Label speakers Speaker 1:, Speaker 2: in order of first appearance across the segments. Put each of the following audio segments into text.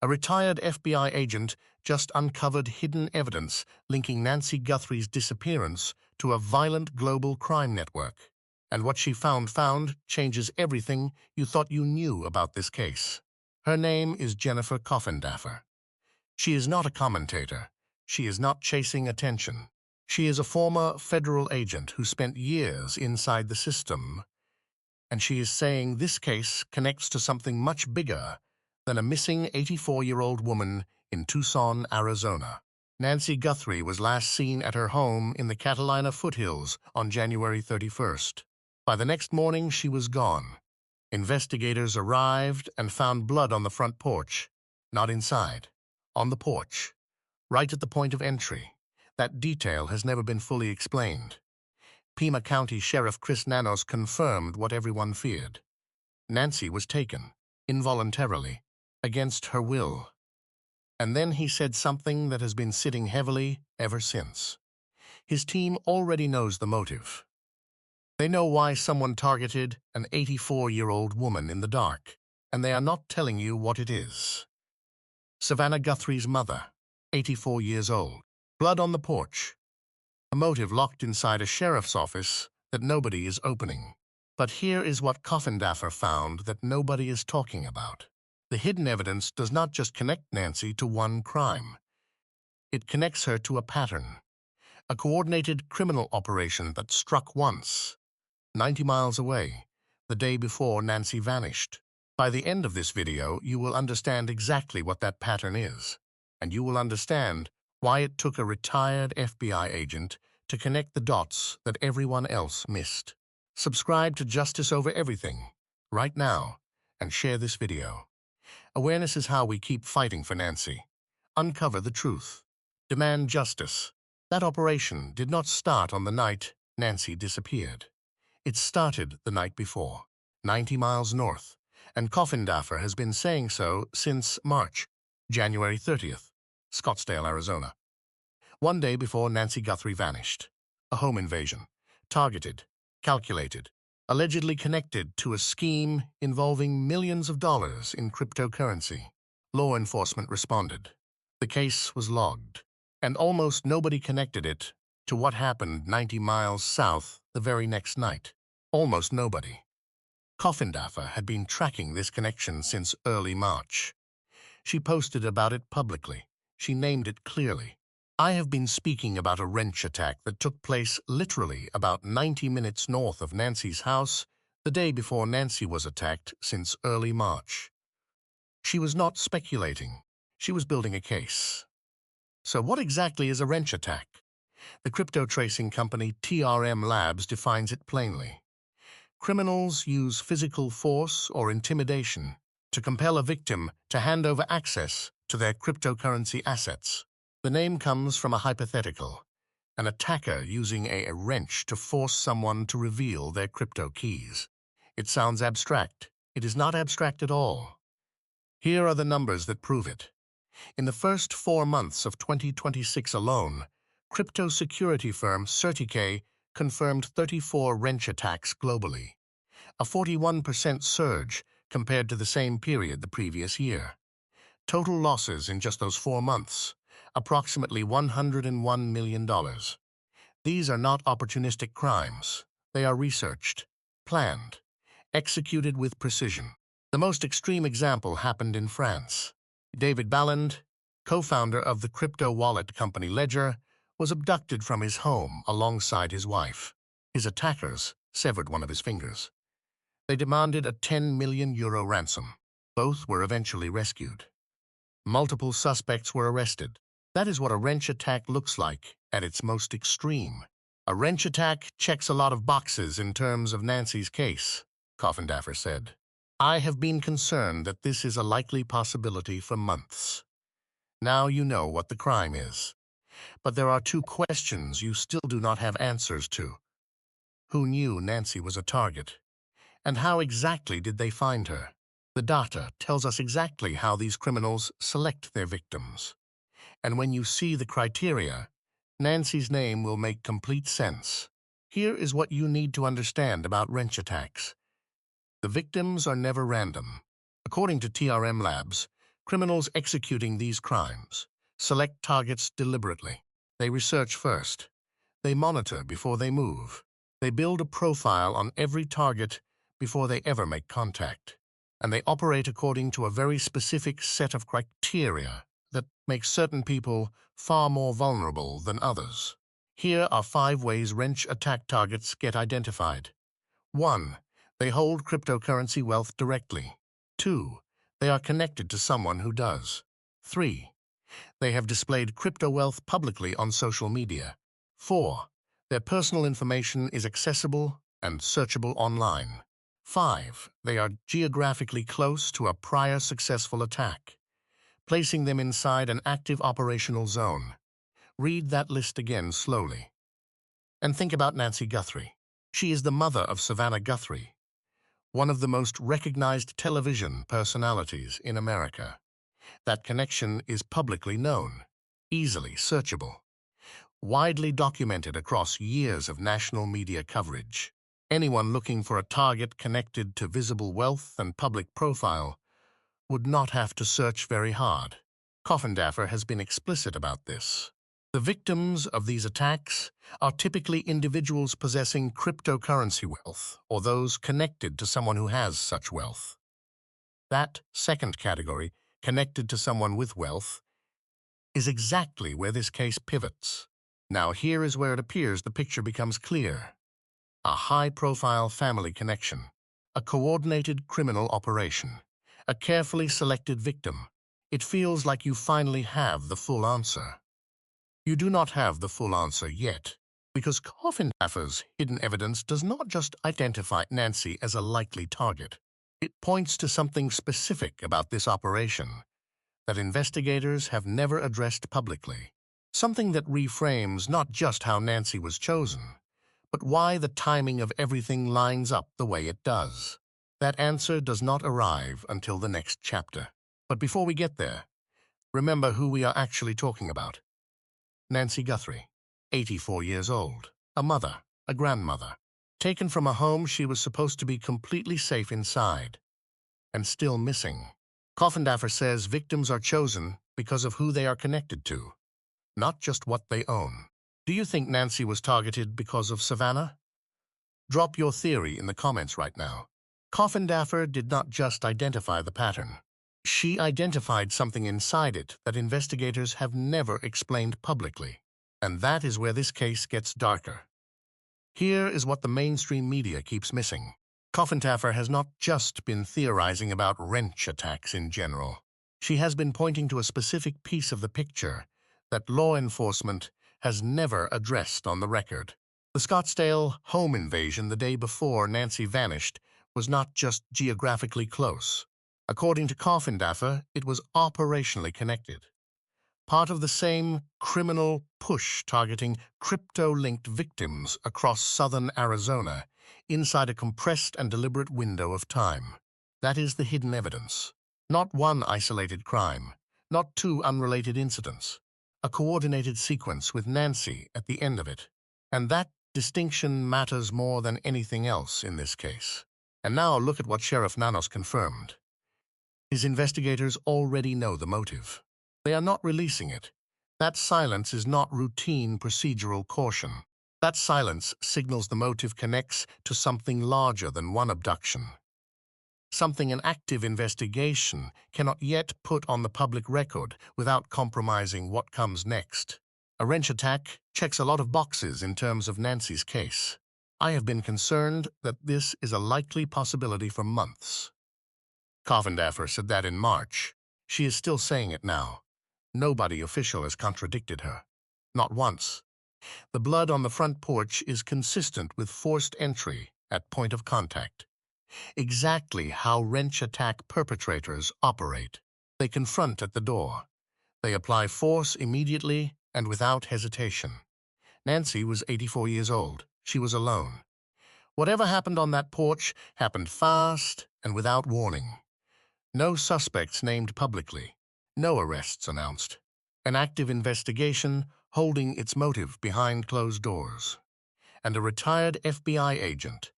Speaker 1: A retired FBI agent just uncovered hidden evidence linking Nancy Guthrie's disappearance to a violent global crime network. And what she found changes everything you thought you knew about this case. Her name is Jennifer Coffindaffer. She is not a commentator. She is not chasing attention. She is a former federal agent who spent years inside the system. And she is saying this case connects to something much bigger than a missing 84-year-old woman in Tucson, Arizona. Nancy Guthrie was last seen at her home in the Catalina foothills on January 31st. By the next morning, she was gone. Investigators arrived and found blood on the front porch. Not inside, on the porch, right at the point of entry. That detail has never been fully explained. Pima County Sheriff Chris Nanos confirmed what everyone feared. Nancy was taken, involuntarily, against her will. And then he said something that has been sitting heavily ever since. His team already knows the motive. They know why someone targeted an 84-year-old woman in the dark, and they are not telling you what it is. Savannah Guthrie's mother, 84 years old. Blood on the porch. A motive locked inside a sheriff's office that nobody is opening. But here is what Coffindaffer found that nobody is talking about. The hidden evidence does not just connect Nancy to one crime. It connects her to a pattern, a coordinated criminal operation that struck once, 90 miles away, the day before Nancy vanished. By the end of this video, you will understand exactly what that pattern is, and you will understand why it took a retired FBI agent to connect the dots that everyone else missed. Subscribe to Justice Over Everything right now and share this video. Awareness is how we keep fighting for Nancy. Uncover the truth. Demand justice. That operation did not start on the night Nancy disappeared. It started the night before, 90 miles north, and Coffindaffer has been saying so since March, January 30th, Scottsdale, Arizona. One day before Nancy Guthrie vanished. A home invasion, targeted, calculated, allegedly connected to a scheme involving millions of dollars in cryptocurrency. Law enforcement responded. The case was logged, and almost nobody connected it to what happened 90 miles south the very next night. Almost nobody. Coffindaffer had been tracking this connection since early March. She posted about it publicly. She named it clearly. I have been speaking about a wrench attack that took place literally about 90 minutes north of Nancy's house the day before Nancy was attacked since early March. She was not speculating. She was building a case. So what exactly is a wrench attack? The crypto tracing company TRM Labs defines it plainly. Criminals use physical force or intimidation to compel a victim to hand over access to their cryptocurrency assets. The name comes from a hypothetical, an attacker using a wrench to force someone to reveal their crypto keys. It sounds abstract. It is not abstract at all. Here are the numbers that prove it. In the first 4 months of 2026 alone, crypto security firm CertiK confirmed 34 wrench attacks globally, a 41% surge compared to the same period the previous year. Total losses in just those 4 months, approximately $101 million. These are not opportunistic crimes. They are researched, planned, executed with precision. The most extreme example happened in France. David Balland, co-founder of the crypto wallet company Ledger, was abducted from his home alongside his wife. His attackers severed one of his fingers. They demanded a €10 million ransom. Both were eventually rescued. Multiple suspects were arrested. That is what a wrench attack looks like at its most extreme. A wrench attack checks a lot of boxes in terms of Nancy's case, Coffindaffer said. I have been concerned that this is a likely possibility for months. Now you know what the crime is. But there are 2 questions you still do not have answers to. Who knew Nancy was a target? And how exactly did they find her? The data tells us exactly how these criminals select their victims. And when you see the criteria, Nancy's name will make complete sense. Here is what you need to understand about wrench attacks. The victims are never random. According to TRM Labs, Criminals executing these crimes select targets deliberately. They research first. They monitor before they move. They build a profile on every target before they ever make contact. And they operate according to a very specific set of criteria that makes certain people far more vulnerable than others. Here are 5 ways wrench attack targets get identified. 1. They hold cryptocurrency wealth directly. 2. They are connected to someone who does. 3. They have displayed crypto wealth publicly on social media. 4. Their personal information is accessible and searchable online. 5. They are geographically close to a prior successful attack, placing them inside an active operational zone. Read that list again slowly. And think about Nancy Guthrie. She is the mother of Savannah Guthrie, one of the most recognized television personalities in America. That connection is publicly known, easily searchable, widely documented across years of national media coverage. Anyone looking for a target connected to visible wealth and public profile would not have to search very hard. Coffindaffer has been explicit about this. The victims of these attacks are typically individuals possessing cryptocurrency wealth or those connected to someone who has such wealth. That second category, connected to someone with wealth, is exactly where this case pivots. Now here is where it appears the picture becomes clear. A high-profile family connection, a coordinated criminal operation, a carefully selected victim. It feels like you finally have the full answer. You do not have the full answer yet, because Coffindaffer's hidden evidence does not just identify Nancy as a likely target. It points to something specific about this operation that investigators have never addressed publicly. Something that reframes not just how Nancy was chosen, but why the timing of everything lines up the way it does. That answer does not arrive until the next chapter. But before we get there, remember who we are actually talking about. Nancy Guthrie, 84 years old, a mother, a grandmother, taken from a home she was supposed to be completely safe inside, and still missing. Coffindaffer says victims are chosen because of who they are connected to, not just what they own. Do you think Nancy was targeted because of Savannah? Drop your theory in the comments right now. Coffindaffer did not just identify the pattern. She identified something inside it that investigators have never explained publicly. And that is where this case gets darker. Here is what the mainstream media keeps missing. Coffindaffer has not just been theorizing about wrench attacks in general. She has been pointing to a specific piece of the picture that law enforcement has never addressed on the record. The Scottsdale home invasion the day before Nancy vanished was not just geographically close. According to Coffindaffer, it was operationally connected. Part of the same criminal push targeting crypto-linked victims across southern Arizona inside a compressed and deliberate window of time. That is the hidden evidence. Not one isolated crime, not 2 unrelated incidents. A coordinated sequence with Nancy at the end of it. And that distinction matters more than anything else in this case. And now look at what Sheriff Nanos confirmed. His investigators already know the motive. They are not releasing it. That silence is not routine procedural caution. That silence signals the motive connects to something larger than one abduction. Something an active investigation cannot yet put on the public record without compromising what comes next. A wrench attack checks a lot of boxes in terms of Nancy's case. I have been concerned that this is a likely possibility for months. Coffindaffer said that in March. She is still saying it now. Nobody official has contradicted her. Not once. The blood on the front porch is consistent with forced entry at point of contact. Exactly how wrench attack perpetrators operate. They confront at the door. They apply force immediately and without hesitation. Nancy was 84 years old. She was alone. Whatever happened on that porch happened fast and without warning. No suspects named publicly. No arrests announced. An active investigation holding its motive behind closed doors. And a retired FBI agent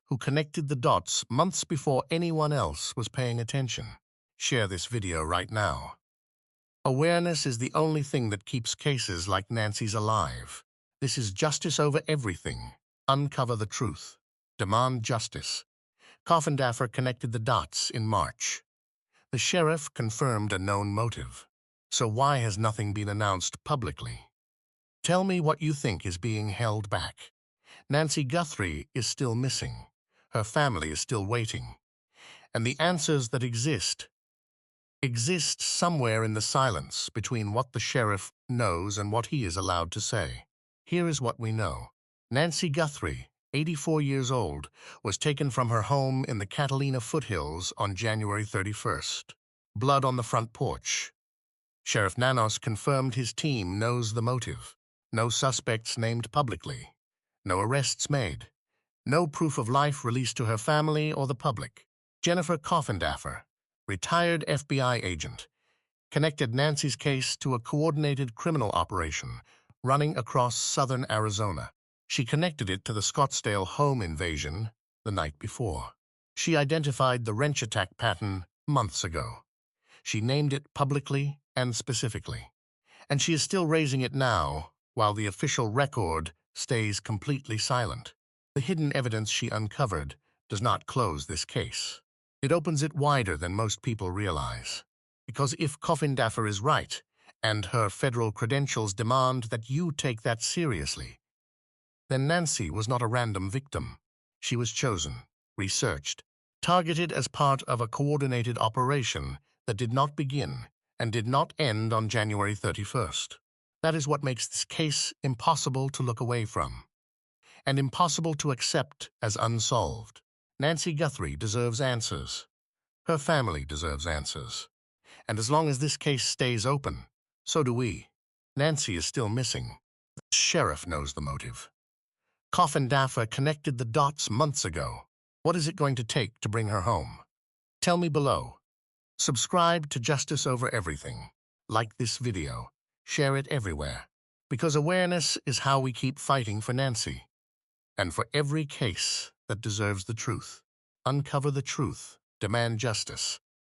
Speaker 1: who connected the dots months before anyone else was paying attention. Share this video right now. Awareness is the only thing that keeps cases like Nancy's alive. This is justice over everything. Uncover the truth. Demand justice. Coffindaffer connected the dots in March. The sheriff confirmed a known motive. So why has nothing been announced publicly? Tell me what you think is being held back. Nancy Guthrie is still missing. Her family is still waiting. And the answers that exist somewhere in the silence between what the sheriff knows and what he is allowed to say. Here is what we know. Nancy Guthrie, 84 years old, was taken from her home in the Catalina foothills on January 31st. Blood on the front porch. Sheriff Nanos confirmed his team knows the motive. No suspects named publicly. No arrests made. No proof of life released to her family or the public. Jennifer Coffindaffer, retired FBI agent, connected Nancy's case to a coordinated criminal operation running across southern Arizona. She connected it to the Scottsdale home invasion the night before. She identified the wrench attack pattern months ago. She named it publicly and specifically. And she is still raising it now, while the official record stays completely silent. The hidden evidence she uncovered does not close this case. It opens it wider than most people realize. Because if Coffindaffer is right, and her federal credentials demand that you take that seriously, then Nancy was not a random victim. She was chosen, researched, targeted as part of a coordinated operation that did not begin and did not end on January 31st. That is what makes this case impossible to look away from, and impossible to accept as unsolved. Nancy Guthrie deserves answers. Her family deserves answers. And as long as this case stays open, so do we. Nancy is still missing. The sheriff knows the motive. Coffindaffer connected the dots months ago. What is it going to take to bring her home? Tell me below. Subscribe to Justice Over Everything. Like this video. Share it everywhere. Because awareness is how we keep fighting for Nancy. And for every case that deserves the truth. Uncover the truth. Demand justice.